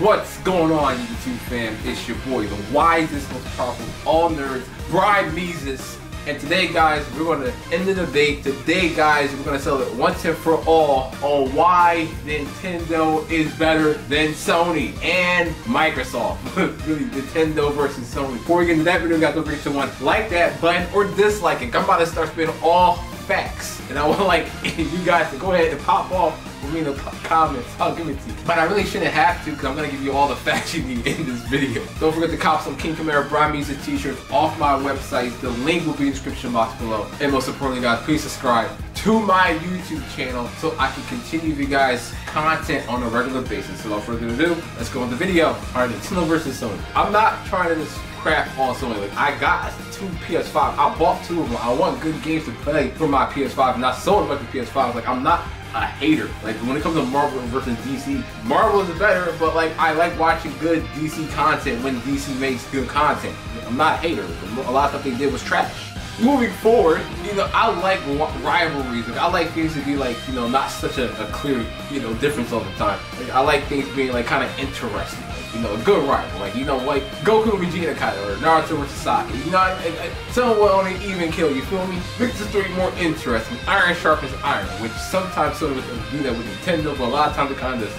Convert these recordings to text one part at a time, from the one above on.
What's going on, YouTube fam? It's your boy, the wisest, most powerful of all nerds, Brimezus. And today, guys, we're going to end the debate. Today, guys, we're going to settle it once and for all on why Nintendo is better than Sony and Microsoft. Really, Nintendo versus Sony. Before we get into that video, guys, don't forget to like that button or dislike it. I'm about to start spitting all facts, and I want you guys to go ahead and pop off with me in the comments. I'll give it to you, but I really shouldn't have to, because I'm gonna give you all the facts you need in this video. Don't forget to cop some King Kamara Brimezus t-shirts off my website. The link will be in the description box below. And most importantly, guys, please subscribe to my YouTube channel so I can continue to you guys content on a regular basis. So without further ado, let's go with the video. All right, Nintendo versus Sony. I'm not trying to just crap on Sony. Like, I got two PS5. I bought two of them. I want good games to play for my PS5, and I sold a bunch of PS5s. Like, I'm not a hater. Like, when it comes to Marvel versus DC, Marvel is better, but like, I like watching good DC content when DC makes good content. I'm not a hater. A lot of stuff they did was trash. Moving forward, you know, I like rivalries. Like, I like things to be like, you know, not such a clear, you know, difference all the time. Like, I like things being like kind of interesting. Like, you know, a good rival. Like, you know, like Goku and Vegeta kind of, or Naruto versus Sasuke. You know, someone will only even kill. You feel me? Makes the story more interesting. Iron sharpens iron, which sometimes sort of do that with Nintendo, but a lot of times it kind of does.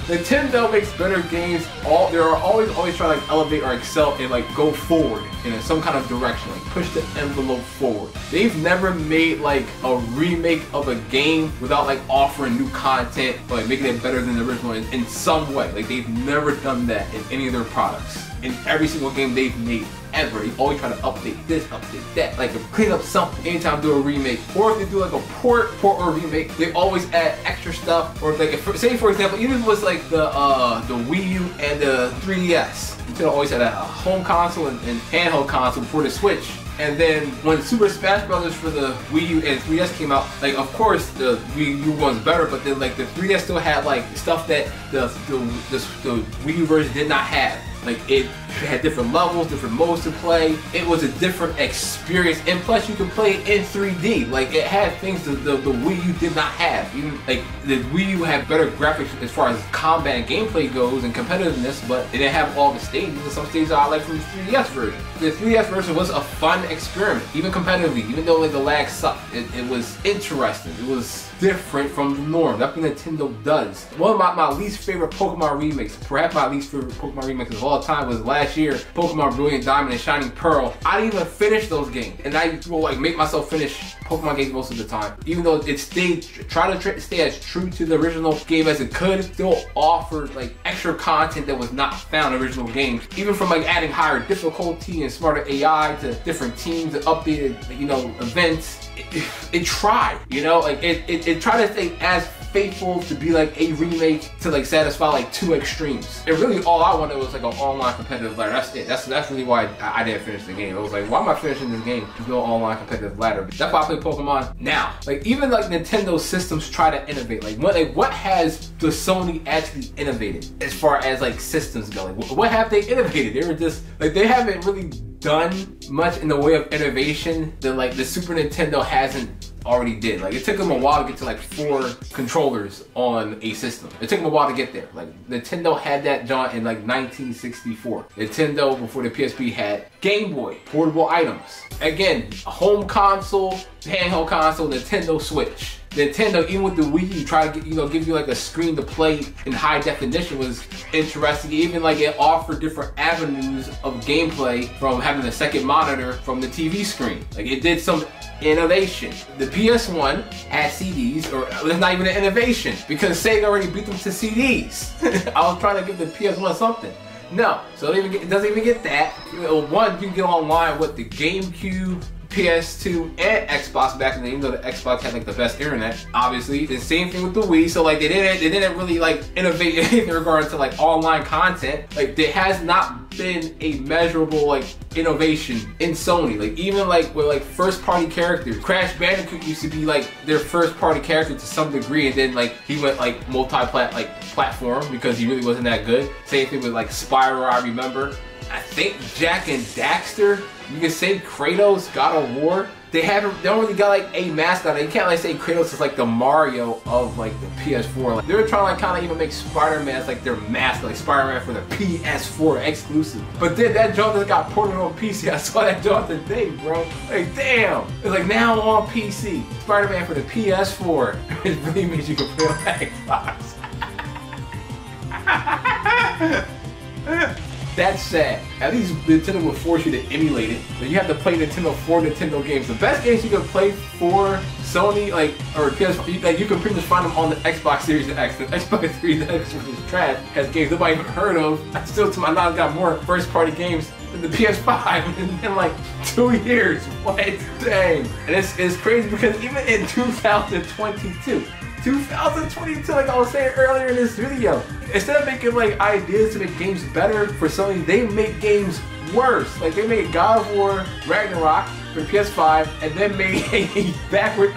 Nintendo makes better games. They're always trying to like elevate or excel and like go forward in some kind of direction, like push the envelope forward. They've never made like a remake of a game without like offering new content, or, like making it better than the original in some way. Like, they've never done that in any of their products. In every single game they've made ever, they always try to update this, update that, like clean up something anytime they do a remake. Or if they do like a port or a remake, they always add extra stuff. Or like, say for example, even if it was like the Wii U and the 3DS, Nintendo always had a home console and handheld console before the Switch. And then when Super Smash Brothers for the Wii U and 3DS came out, like, of course the Wii U one's better, but then like the 3DS still had like stuff that the Wii U version did not have. Like, it had different levels, different modes to play. It was a different experience, and plus you could play it in 3D. Like, it had things that the Wii U did not have. Even like the Wii U had better graphics as far as combat and gameplay goes and competitiveness, but it didn't have all the stages. And some stages I like from the 3DS version. The 3DS version was a fun experiment, even competitively. Even though like the lag sucked, it was interesting. It was different from the norm. That's what Nintendo does. One of my least favorite Pokemon remakes, perhaps my least favorite Pokemon remakes of all time, was last year, Pokemon Brilliant Diamond and Shining Pearl. I didn't even finish those games, and I will like make myself finish Pokemon games most of the time. Even though it try to stay as true to the original game as it could, still offered like extra content that was not found in original games. Even from like adding higher difficulty and smarter AI to different teams and updated, you know, events. It tried, you know, like it tried to stay as faithful to be like a remake to like satisfy like two extremes. And really all I wanted was like an online competitive ladder. That's it. That's really why I didn't finish the game. I was like, why am I finishing this game? There's no online competitive ladder. That's why I play Pokemon now. Like, even like Nintendo systems try to innovate. Like, what has the Sony actually innovated as far as like systems go? Like, what have they innovated? They were just like, they haven't really done much in the way of innovation that like the Super Nintendo hasn't already did. Like, it took them a while to get to like 4 controllers on a system. It took them a while to get there. Like, Nintendo had that jaunt in like 1964. Nintendo, before the PSP, had Game Boy, portable items. Again, a home console, handheld console, Nintendo Switch. Nintendo, even with the Wii U, try to get, you know, give you like a screen to play in high definition was interesting. Even like it offered different avenues of gameplay from having a second monitor from the TV screen. Like, it did some innovation. The PS1 had CDs, or it's not even an innovation because Sega already beat them to CDs. I was trying to give the PS1 something. No, so it doesn't even get that. One, you can get online with the GameCube, PS2, and Xbox back in the day, even though the Xbox had like the best internet, obviously. The same thing with the Wii, so like they didn't really like innovate in regards to like online content. Like, there has not been a measurable like innovation in Sony. Like, even like with like first party characters, Crash Bandicoot used to be like their first party character to some degree, and then like he went like platform because he really wasn't that good. Same thing with like Spyro, I remember. I think Jak and Daxter, you can say Kratos, God of War. they don't really got like a mascot. You can't like say Kratos is like the Mario of like the PS4. Like, they're trying to like kind of even make Spider-Man as like their mascot, like Spider-Man for the PS4 exclusive. But then that joke just got ported on PC. I saw that joke today, bro. Like damn, it's like now on PC, Spider-Man for the PS4. It really means you can play on Xbox. That's sad. At least Nintendo will force you to emulate it. But you have to play Nintendo for Nintendo games. The best games you can play for Sony, like, or PS4, like, you can pretty much find them on the Xbox Series X. The Xbox Series X, which is trash, has games nobody even heard of. Still, to my knowledge, got more first-party games than the PS5 in like 2 years. What? Dang. And it's crazy because even in 2022, like I was saying earlier in this video, instead of making like ideas to make games better for Sony, they make games worse. Like they made God of War Ragnarok for PS5 and then made a backward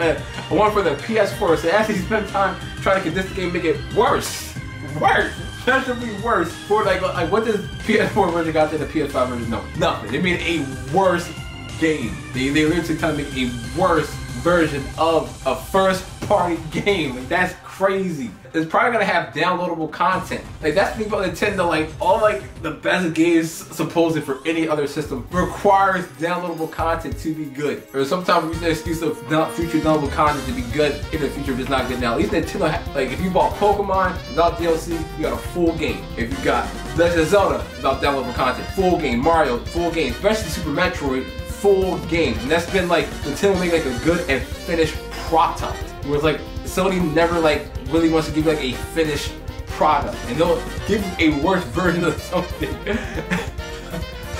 one for the PS4. So they actually spent time trying to condense the game, make it worse. That should be worse. For like what does PS4 version got to the PS5 version? No, nothing. They made a worse game. They literally tried to make a worse version of a first-party game. Like, that's crazy. It's probably gonna have downloadable content. Like that's the thing about Nintendo. Like all like the best games supposedly for any other system requires downloadable content to be good. Or sometimes we use the excuse of future downloadable content to be good if the future is not good now. At least Nintendo, like if you bought Pokemon without DLC, you got a full game. If you got Legend of Zelda without downloadable content, full game. Mario, full game. Especially Super Metroid, full game. And that's been like Nintendo make like a good and finished product. Whereas like Sony never like really wants to give you like a finished product, and they'll give you a worse version of something.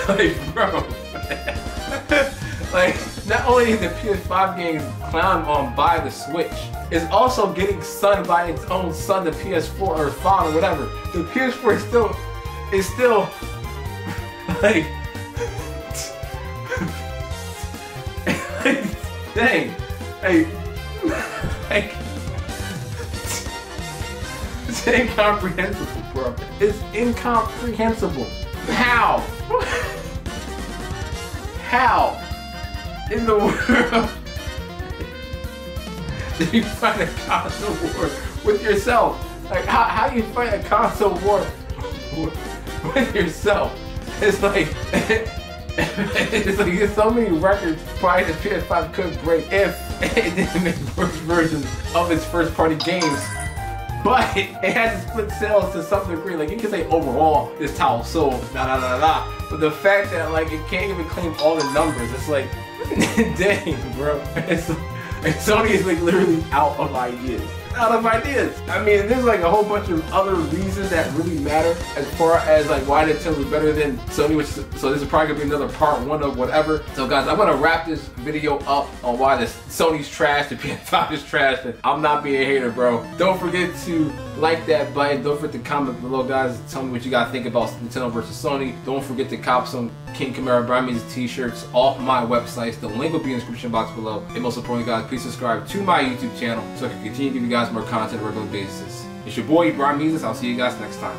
Like bro, like not only is the PS5 games clowned on by the Switch, it's also getting sunned by its own son, the PS4 or Fon or whatever. The PS4 is still like dang, like it's incomprehensible, bro. It's incomprehensible. How? How in the world do you fight a console war with yourself? Like how do you fight a console war with yourself? It's like there's so many records probably the PS5 could break if it didn't make worse versions of its first party games. But it has to split sales to some degree. Like you can say overall this title sold, but the fact that like it can't even claim all the numbers, it's like dang bro. It's Sony is like literally out of ideas. I mean, there's like a whole bunch of other reasons that really matter as far as like why Nintendo's better than Sony, which is, so this is probably gonna be another part 1 of whatever. So guys, I'm gonna wrap this video up on why the Sony's trash, the PS5 is trash, and I'm not being a hater, bro. Don't forget to like that button. Don't forget to comment below, guys. Tell me what you guys think about Nintendo versus Sony. Don't forget to cop some King Kamara Brimezus t-shirts off my websites. The link will be in the description box below. And most importantly, guys, please subscribe to my YouTube channel so I can continue to give you guys more content on a regular basis. It's your boy Brimezus. I'll see you guys next time.